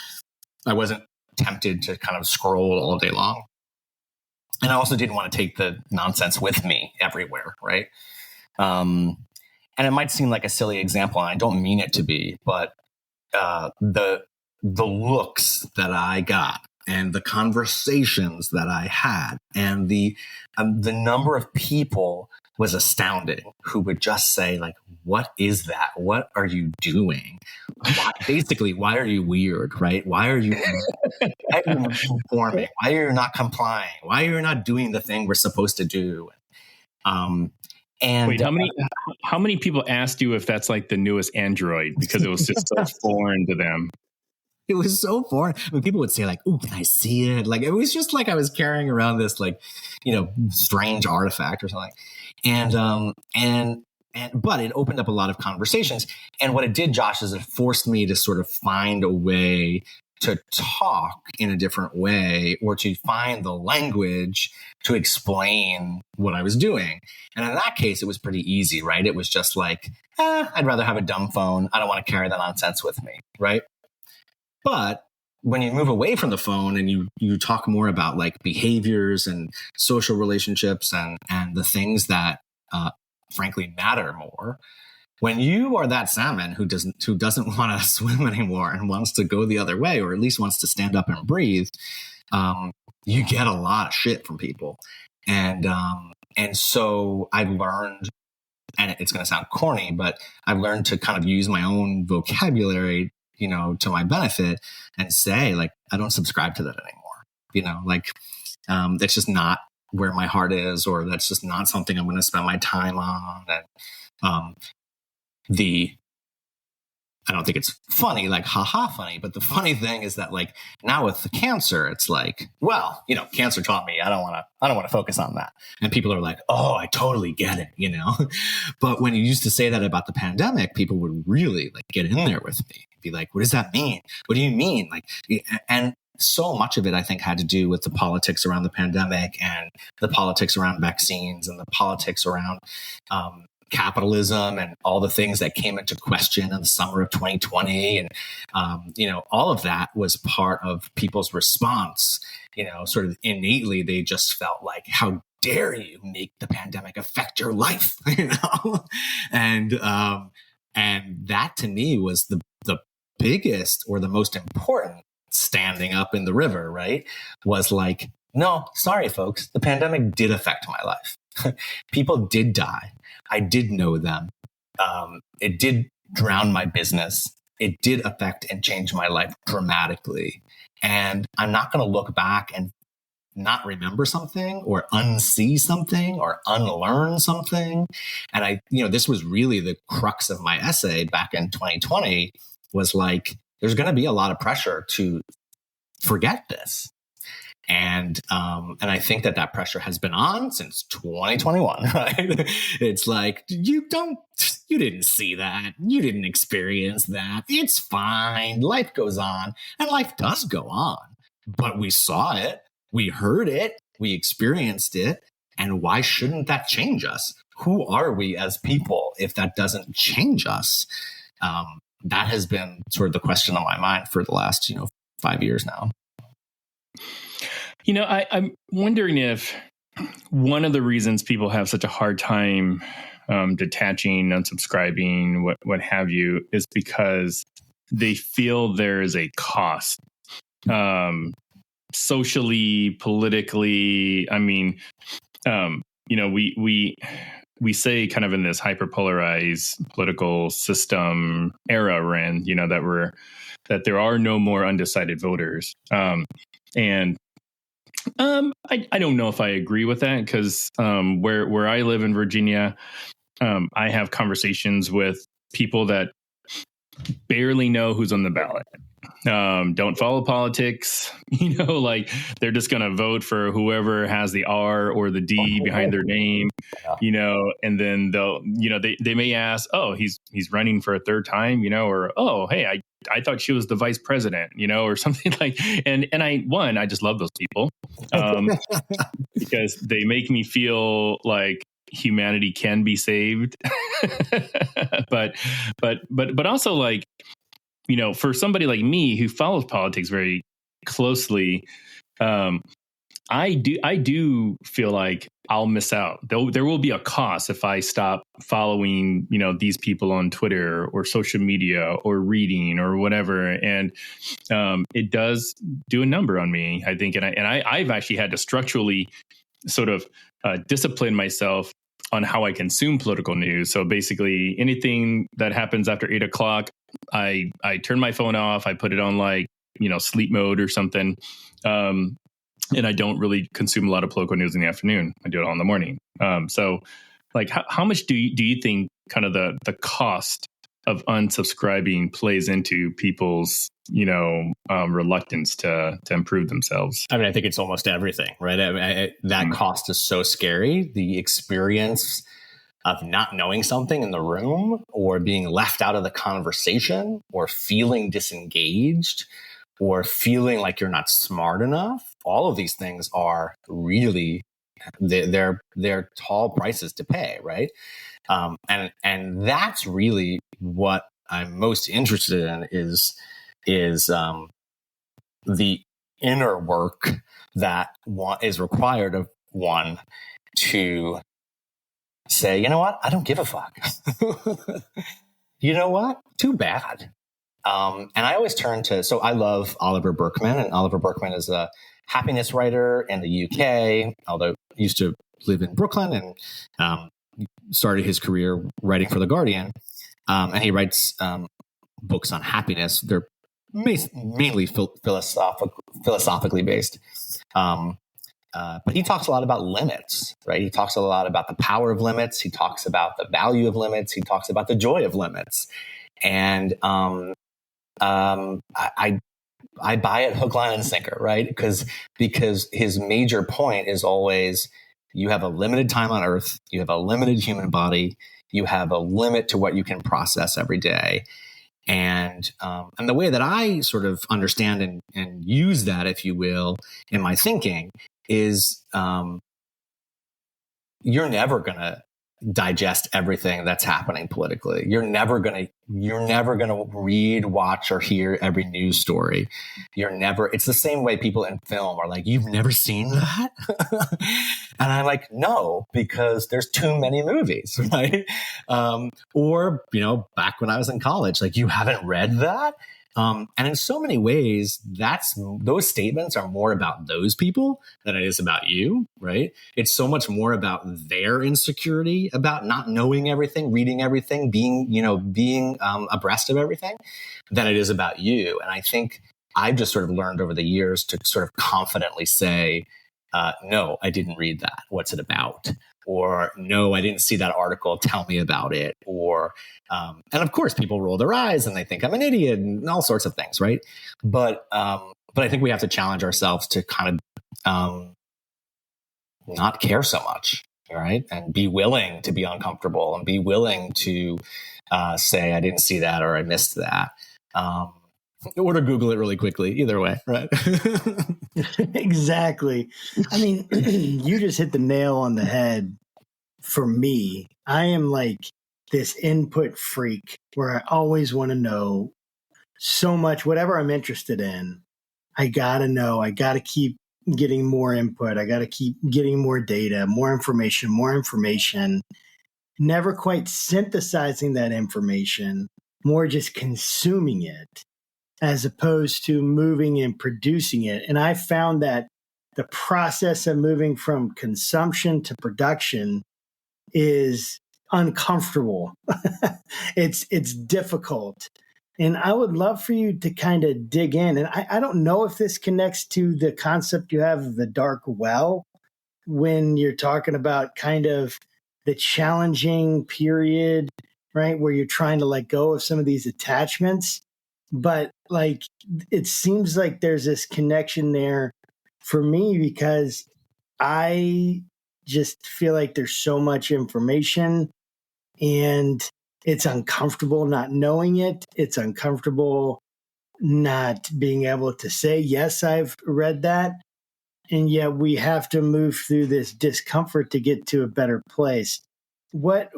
Speaker 2: I wasn't tempted to kind of scroll all day long, and I also didn't want to take the nonsense with me everywhere, right? And it might seem like a silly example, and I don't mean it to be, but the looks that I got, and the conversations that I had, and the number of people was astounding who would just say, what is that? What are you doing? Basically, why are you weird, right? Why are you conforming? Why are you not complying? Why are you not doing the thing we're supposed to do? And
Speaker 1: wait, how many people asked you if that's like the newest Android, because it was just so foreign to them?
Speaker 2: It was so foreign. I mean, people would say "Ooh, can I see it?" It was just like I was carrying around this strange artifact or something. But it opened up a lot of conversations. And what it did, Josh, is it forced me to sort of find a way to talk in a different way, or to find the language to explain what I was doing. And in that case, it was pretty easy, right? It was just I'd rather have a dumb phone. I don't want to carry that nonsense with me, right? But when you move away from the phone and you talk more about behaviors and social relationships and the things that frankly matter more, when you are that salmon who doesn't want to swim anymore and wants to go the other way, or at least wants to stand up and breathe, you get a lot of shit from people. And so I've learned, and it's going to sound corny, but I've learned to kind of use my own vocabulary, to my benefit, and say, I don't subscribe to that anymore. That's just not where my heart is, or that's just not something I'm going to spend my time on. And I don't think it's funny, haha funny, but the funny thing is that now with the cancer, it's cancer taught me I don't want to focus on that. And people are oh, I totally get it, But when you used to say that about the pandemic, people would really get in there with me, be what does that mean? What do you mean? And so much of it, I think, had to do with the politics around the pandemic, and the politics around vaccines, and the politics around capitalism, and all the things that came into question in the summer of 2020. And, all of that was part of people's response. Sort of innately, they just felt how dare you make the pandemic affect your life, And that to me was the biggest, or the most important, standing up in the river, right? Was no, sorry, folks, the pandemic did affect my life. People did die. I did know them. It did drown my business. It did affect and change my life dramatically. And I'm not going to look back and not remember something, or unsee something, or unlearn something. And this was really the crux of my essay back in 2020, was there's going to be a lot of pressure to forget this. And I think that pressure has been on since 2021, right? It's you didn't see that. You didn't experience that. It's fine. Life goes on, and life does go on, but we saw it, we heard it, we experienced it. And why shouldn't that change us? Who are we as people if that doesn't change us? That has been sort of the question on my mind for the last, 5 years now.
Speaker 1: I'm wondering if one of the reasons people have such a hard time detaching, unsubscribing, what have you, is because they feel there is a cost, socially, politically. I mean, we say kind of in this hyperpolarized political system era we're in, that there are no more undecided voters. And I don't know if I agree with that, because where I live in Virginia, I have conversations with people that barely know who's on the ballot. Don't follow politics. Like they're just going to vote for whoever has the R or the D behind their name, and then they'll, they may ask, oh, he's running for a third time, or, oh, hey, I thought she was the vice president, or something like, and I just love those people, because they make me feel like humanity can be saved. but also, like, for somebody like me who follows politics very closely, I do feel like I'll miss out. There will be a cost if I stop following, these people on Twitter or social media or reading or whatever. And it does do a number on me, I think. And I've actually had to structurally sort of discipline myself on how I consume political news. So basically anything that happens after 8 o'clock, I turn my phone off. I put it on sleep mode or something. And I don't really consume a lot of political news in the afternoon. I do it all in the morning. So like how much do you think kind of the cost of unsubscribing plays into people's, reluctance to improve themselves?
Speaker 2: I mean, I think it's almost everything, right? I mean, that cost is so scary. The experience of not knowing something in the room, or being left out of the conversation, or feeling disengaged, or feeling like you're not smart enough. All of these things are really, they're tall prices to pay, right? And that's really what I'm most interested in is the inner work that is required of one to say, you know what, I don't give a fuck. You know what, too bad. And I always turn to, so I love Oliver Burkeman, and Oliver Burkeman is a happiness writer in the UK, although he used to live in Brooklyn, and started his career writing for The Guardian. And he writes books on happiness. They're mainly philosophically based. But he talks a lot about limits, right? He talks a lot about the power of limits. He talks about the value of limits. He talks about the joy of limits. And I buy it hook, line, and sinker, right? Because his major point is always, you have a limited time on Earth, you have a limited human body, you have a limit to what you can process every day. And the way that I sort of understand and use that, if you will, in my thinking is you're never going to digest everything that's happening politically. You're never going to read, watch, or hear every news story. It's the same way people in film are like, you've never seen that? And I'm like, no, because there's too many movies, right? Or, back when I was in college, like, you haven't read that? And in so many ways, those statements are more about those people than it is about you, right? It's so much more about their insecurity, about not knowing everything, reading everything, being abreast of everything, than it is about you. And I think I've just sort of learned over the years to sort of confidently say, no, I didn't read that. What's it about? Or no, I didn't see that article. Tell me about it. Or, and of course, people roll their eyes and they think I'm an idiot and all sorts of things, right? But I think we have to challenge ourselves to kind of not care so much, right? And be willing to be uncomfortable and be willing to say I didn't see that or I missed that. Or to Google it really quickly. Either way, right?
Speaker 3: Exactly. I mean, you just hit the nail on the head. For me, I am like this input freak where I always want to know so much, whatever I'm interested in. I got to know. I got to keep getting more input. I got to keep getting more data, more information, never quite synthesizing that information, more just consuming it, as opposed to moving and producing it. And I found that the process of moving from consumption to production is uncomfortable. It's difficult. And I would love for you to kind of dig in. And I don't know if this connects to the concept you have of the dark well, when you're talking about kind of the challenging period right? Where you're trying to let go of some of these attachments. But like, it seems like there's this connection there for me because I just feel like there's so much information and it's uncomfortable not knowing it. It's uncomfortable not being able to say, yes, I've read that. And yet we have to move through this discomfort to get to a better place. What,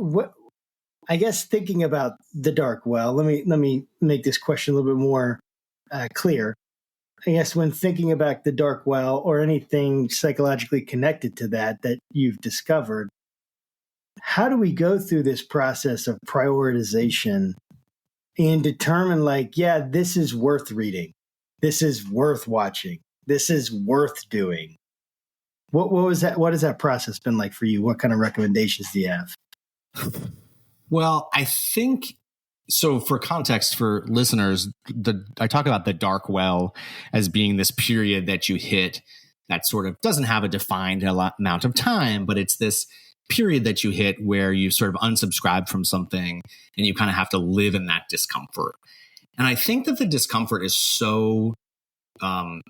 Speaker 3: I guess thinking about the dark well, let me make this question a little bit more clear. I guess when thinking about the dark well or anything psychologically connected to that you've discovered, how do we go through this process of prioritization and determine like, yeah, this is worth reading. This is worth watching. This is worth doing. What was that? What has that process been like for you? What kind of recommendations do you have?
Speaker 2: Well, I think so. For context for listeners, I talk about the dark well as being this period that you hit that sort of doesn't have a defined amount of time, but it's this period that you hit where you sort of unsubscribe from something and you kind of have to live in that discomfort. And I think that the discomfort is so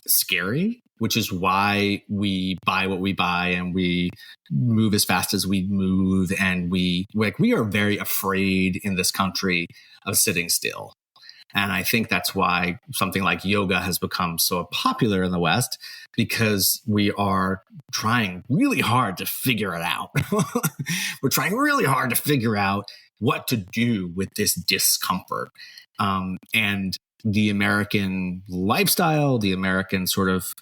Speaker 2: scary, which is why we buy what we buy and we move as fast as we move. And we are very afraid in this country of sitting still. And I think that's why something like yoga has become so popular in the West, because we are trying really hard to figure it out. We're trying really hard to figure out what to do with this discomfort. And the American lifestyle, the American sort of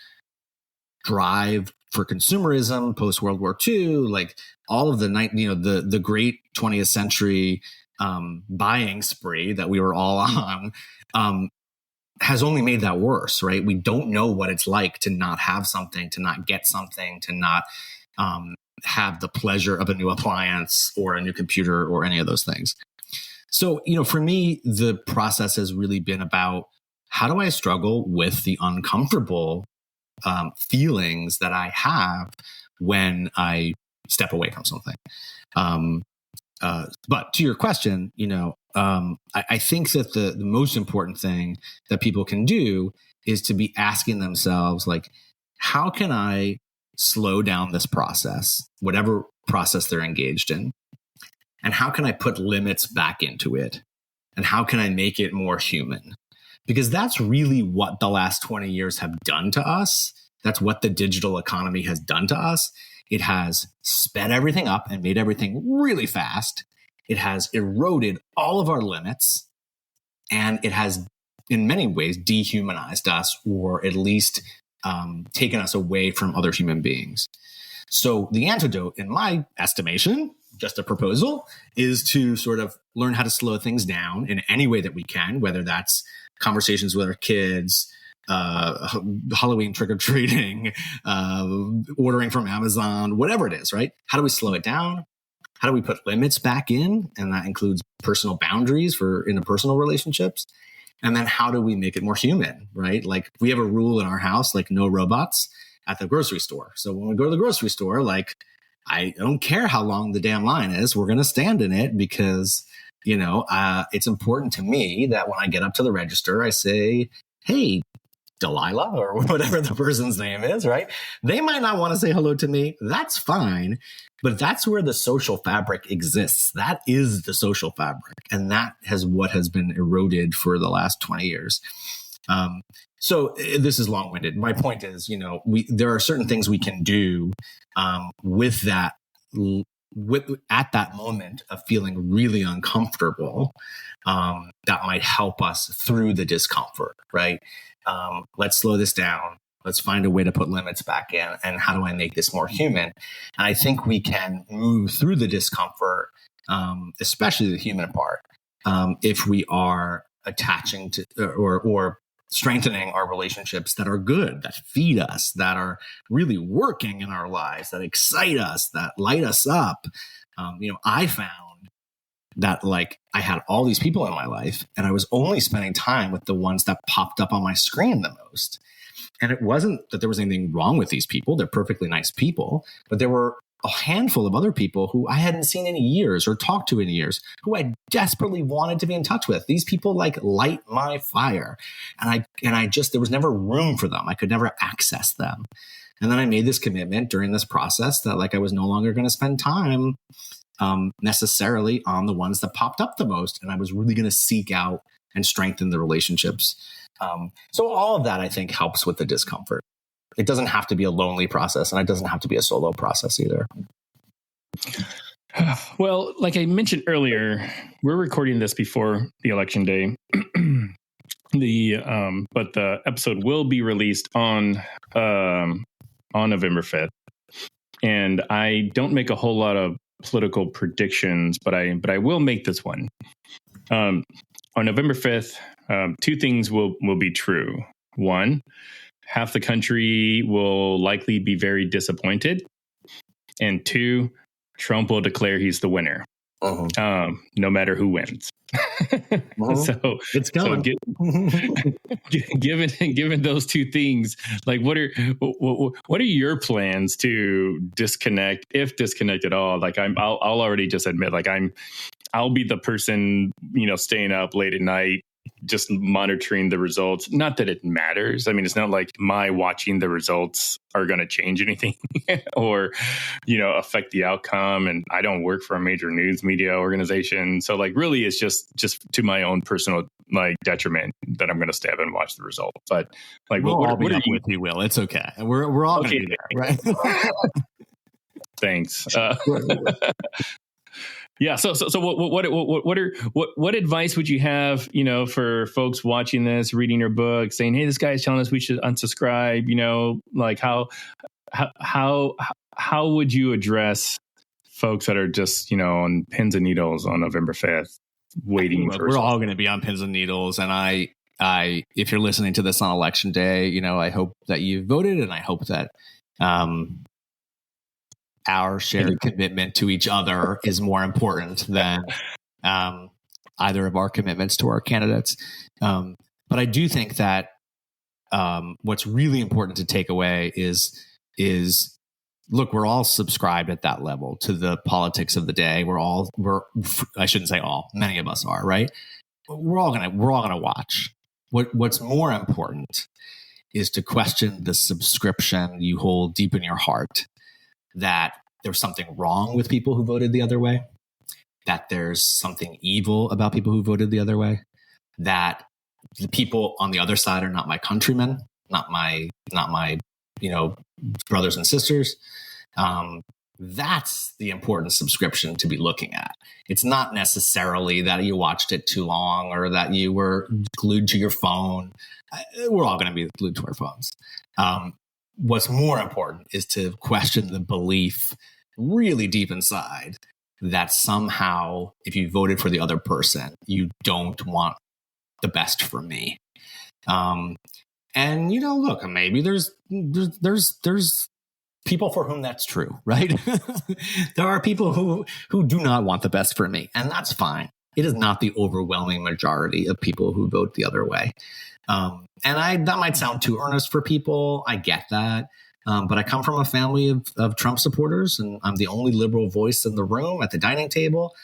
Speaker 2: drive for consumerism post World War II, like all of the great 20th century buying spree that we were all on, has only made that worse, right? We don't know what it's like to not have something, to not get something, to not have the pleasure of a new appliance or a new computer or any of those things. So, for me, the process has really been about how do I struggle with the uncomfortable feelings that I have when I step away from something. But to your question, I think that the most important thing that people can do is to be asking themselves, like, how can I slow down this process, whatever process they're engaged in? And how can I put limits back into it? And how can I make it more human? Because that's really what the last 20 years have done to us. That's what the digital economy has done to us. It has sped everything up and made everything really fast. It has eroded all of our limits. And it has, in many ways, dehumanized us, or at least taken us away from other human beings. So the antidote, in my estimation, just a proposal, is to sort of learn how to slow things down in any way that we can, whether that's conversations with our kids, Halloween trick-or-treating, ordering from Amazon, whatever it is, right? How do we slow it down? How do we put limits back in? And that includes personal boundaries for interpersonal relationships. And then how do we make it more human, right? Like we have a rule in our house, like no robots at the grocery store. So when we go to the grocery store, like I don't care how long the damn line is. We're going to stand in it because, it's important to me that when I get up to the register, I say, hey, Delilah, or whatever the person's name is, right? They might not want to say hello to me. That's fine. But that's where the social fabric exists. That is the social fabric. And that has what has been eroded for the last 20 years. So this is long-winded. My point is, there are certain things we can do with that, at that moment of feeling really uncomfortable, that might help us through the discomfort, right? Let's slow this down. Let's find a way to put limits back in. And how do I make this more human? And I think we can move through the discomfort, especially the human part, if we are attaching to or strengthening our relationships that are good, that feed us, that are really working in our lives, that excite us, that light us up. I found that I had all these people in my life and I was only spending time with the ones that popped up on my screen the most. And it wasn't that there was anything wrong with these people. They're perfectly nice people, but there were a handful of other people who I hadn't seen in years or talked to in years, who I desperately wanted to be in touch with. These people like light my fire. And I just, there was never room for them. I could never access them. And then I made this commitment during this process that like I was no longer going to spend time necessarily on the ones that popped up the most. And I was really going to seek out and strengthen the relationships. So all of that, I think, helps with the discomfort. It doesn't have to be a lonely process, and it doesn't have to be a solo process either.
Speaker 1: Well, like I mentioned earlier, we're recording this before the election day. But the episode will be released on November 5th. And I don't make a whole lot of political predictions, but I will make this one. On November 5th, two things will be true. One, half the country will likely be very disappointed. And two, Trump will declare he's the winner, no matter who wins. So
Speaker 2: it's coming.
Speaker 1: Given those two things, like what are your plans to disconnect, if disconnect at all? Like I'll already just admit, like I'll be the person, staying up late at night, just monitoring the results. Not that it matters. I mean, it's not like my watching the results are going to change anything or, affect the outcome. And I don't work for a major news media organization. So like, really, it's just to my own personal like detriment that I'm going to stay up and watch the result. But like,
Speaker 2: what are you with you, Will? It's okay. We're all okay, going to be there, right?
Speaker 1: Thanks. Yeah. So what advice would you have, for folks watching this, reading your book, saying, hey, this guy's telling us we should unsubscribe, like how would you address folks that are just, on pins and needles on November 5th, waiting for?
Speaker 2: We're all going to be on pins and needles. And I, if you're listening to this on election day, I hope that you voted, and I hope that, our shared commitment to each other is more important than either of our commitments to our candidates. But I do think that what's really important to take away is look, we're all subscribed at that level to the politics of the day. I shouldn't say all, many of us are, right? We're all gonna watch. What's more important is to question the subscription you hold deep in your heart, that there's something wrong with people who voted the other way, that there's something evil about people who voted the other way, that the people on the other side are not my countrymen, not my brothers and sisters. That's the important subscription to be looking at. It's not necessarily that you watched it too long or that you were glued to your phone. We're all going to be glued to our phones. What's more important is to question the belief really deep inside that somehow, if you voted for the other person, you don't want the best for me. And look, maybe there's people for whom that's true, right? There are people who do not want the best for me, and that's fine. It is not the overwhelming majority of people who vote the other way. And that might sound too earnest for people. I get that. But I come from a family of Trump supporters, and I'm the only liberal voice in the room at the dining table.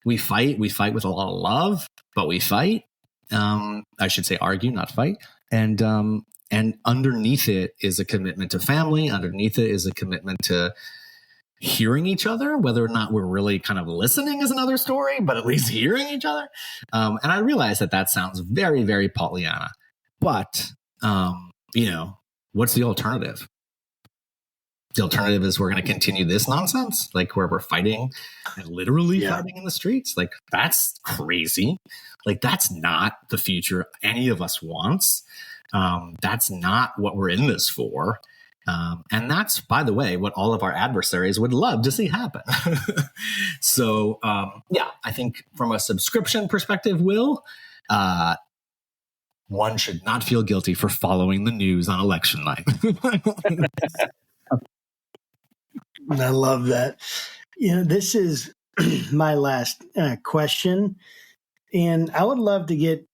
Speaker 2: We fight with a lot of love, but we fight. I should say argue, not fight. And underneath it is a commitment to family. Underneath it is a commitment to hearing each other. Whether or not we're really kind of listening is another story, but at least hearing each other. And I realize that sounds very, very Pollyanna. But, what's the alternative? The alternative is we're going to continue this nonsense, like where we're fighting and literally fighting in the streets. Like, that's crazy. Like, that's not the future any of us wants. That's not what we're in this for. And that's, by the way, what all of our adversaries would love to see happen. So, I think from a subscription perspective, Will, one should not feel guilty for following the news on election night.
Speaker 3: I love that. This is my last question. And I would love to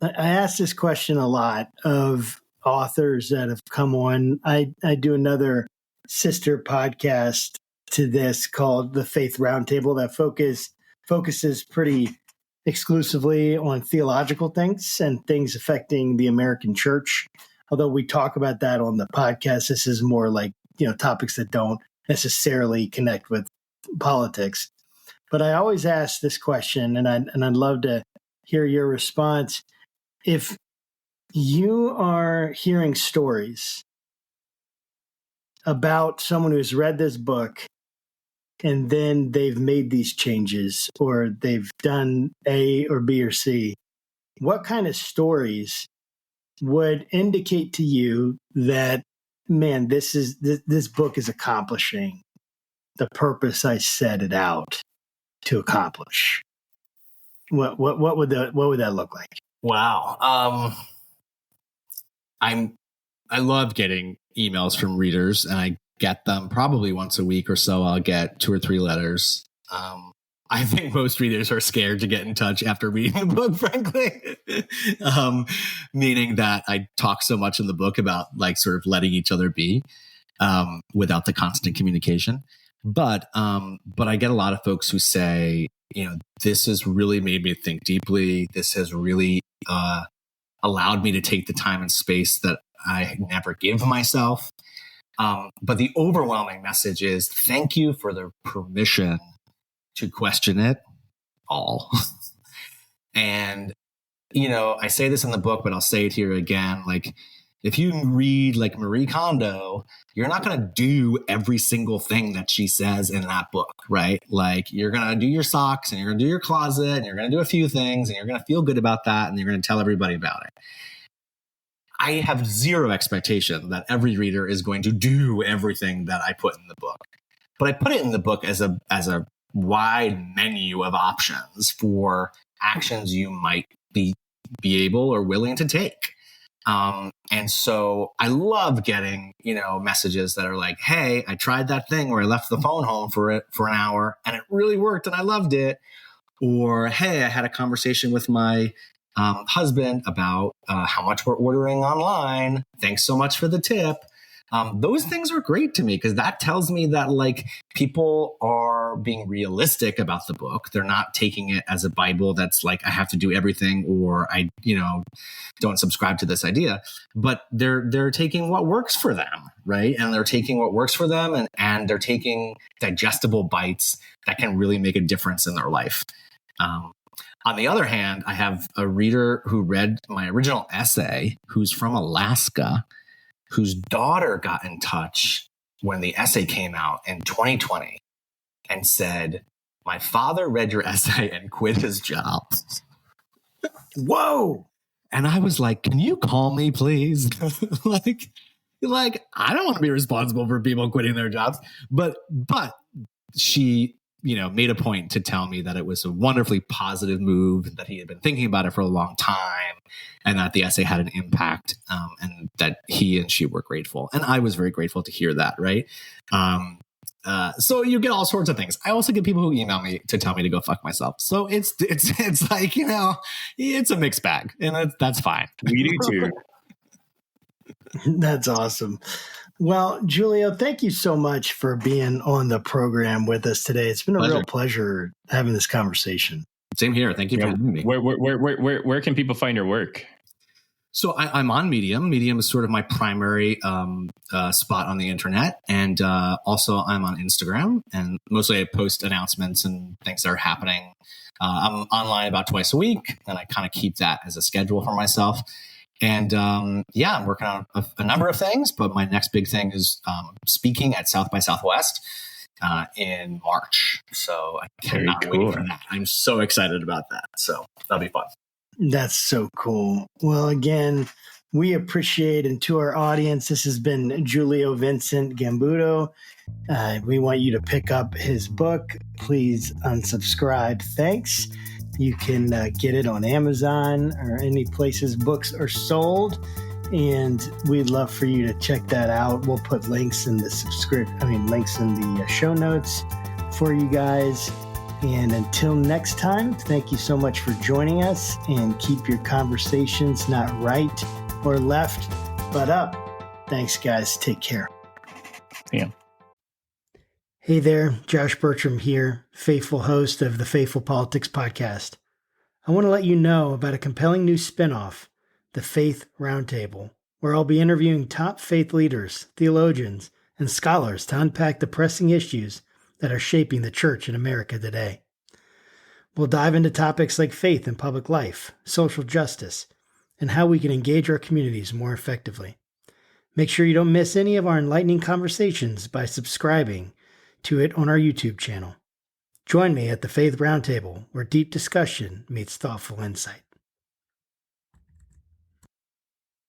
Speaker 3: I ask this question a lot of authors that have come on. I do another sister podcast to this called the Faith Roundtable that focuses pretty exclusively on theological things and things affecting the American church. Although we talk about that on the podcast, this is more like, topics that don't necessarily connect with politics. But I always ask this question, and I'd love to hear your response. If you are hearing stories about someone who's read this book and then they've made these changes or they've done A or B or C, what kind of stories would indicate to you that, man, this book is accomplishing the purpose I set it out to accomplish? What would that look like?
Speaker 2: Wow. I love getting emails from readers, and I get them probably once a week or so. I'll get 2 or 3 letters. I think most readers are scared to get in touch after reading the book, frankly, meaning that I talk so much in the book about like sort of letting each other be without the constant communication. But I get a lot of folks who say, this has really made me think deeply. This has really allowed me to take the time and space that I never give myself. But the overwhelming message is thank you for the permission to question it all. And, I say this in the book, but I'll say it here again. Like, if you read like Marie Kondo, you're not going to do every single thing that she says in that book, right? Like, you're going to do your socks and you're going to do your closet and you're going to do a few things and you're going to feel good about that and you're going to tell everybody about it. I have zero expectation that every reader is going to do everything that I put in the book, but I put it in the book as a wide menu of options for actions you might be able or willing to take. And so I love getting, messages that are like, hey, I tried that thing where I left the phone home for an hour and it really worked and I loved it. Or, hey, I had a conversation with my husband about how much we're ordering online. Thanks so much for the tip. Those things are great to me because that tells me that like people are being realistic about the book. They're not taking it as a Bible that's like, I have to do everything or I, don't subscribe to this idea, but they're taking what works for them. Right. And they're taking what works for them and they're taking digestible bites that can really make a difference in their life. On the other hand, I have a reader who read my original essay who's from Alaska, whose daughter got in touch when the essay came out in 2020 and said, my father read your essay and quit his job.
Speaker 3: Whoa.
Speaker 2: And I was like, can you call me, please? like, I don't want to be responsible for people quitting their jobs. But she, made a point to tell me that it was a wonderfully positive move, that he had been thinking about it for a long time, and that the essay had an impact, and that he and she were grateful. And I was very grateful to hear that, right? So you get all sorts of things. I also get people who email me to tell me to go fuck myself. So it's like, it's a mixed bag, and that's fine.
Speaker 1: We do too.
Speaker 3: That's awesome. Well, Giulio, thank you so much for being on the program with us today. It's been a real pleasure having this conversation.
Speaker 2: Same here. Thank you for having me.
Speaker 1: Where can people find your work?
Speaker 2: So I'm on Medium. Medium is sort of my primary spot on the internet. And also I'm on Instagram. And mostly I post announcements and things that are happening. I'm online about twice a week. And I kind of keep that as a schedule for myself. And I'm working on a number of things. But my next big thing is speaking at South by Southwest in March. So I cannot wait for that. I'm so excited about that. So that'll be fun.
Speaker 3: That's so cool. Well, again, we appreciate, and to our audience, this has been Julio Vincent Gambuto. We want you to pick up his book. Please unsubscribe. Thanks. You can get it on Amazon or any places books are sold. And we'd love for you to check that out. We'll put links in the links in the show notes for you guys. And until next time, thank you so much for joining us, and keep your conversations not right or left, but up. Thanks, guys. Take care.
Speaker 1: Yeah.
Speaker 3: Hey there, Josh Bertram here, faithful host of the Faithful Politics Podcast. I want to let you know about a compelling new spinoff, the Faith Roundtable, where I'll be interviewing top faith leaders, theologians, and scholars to unpack the pressing issues that are shaping the church in America today. We'll dive into topics like faith in public life, social justice, and how we can engage our communities more effectively. Make sure you don't miss any of our enlightening conversations by subscribing to it on our YouTube channel. Join me at the Faith Roundtable, where deep discussion meets thoughtful insight.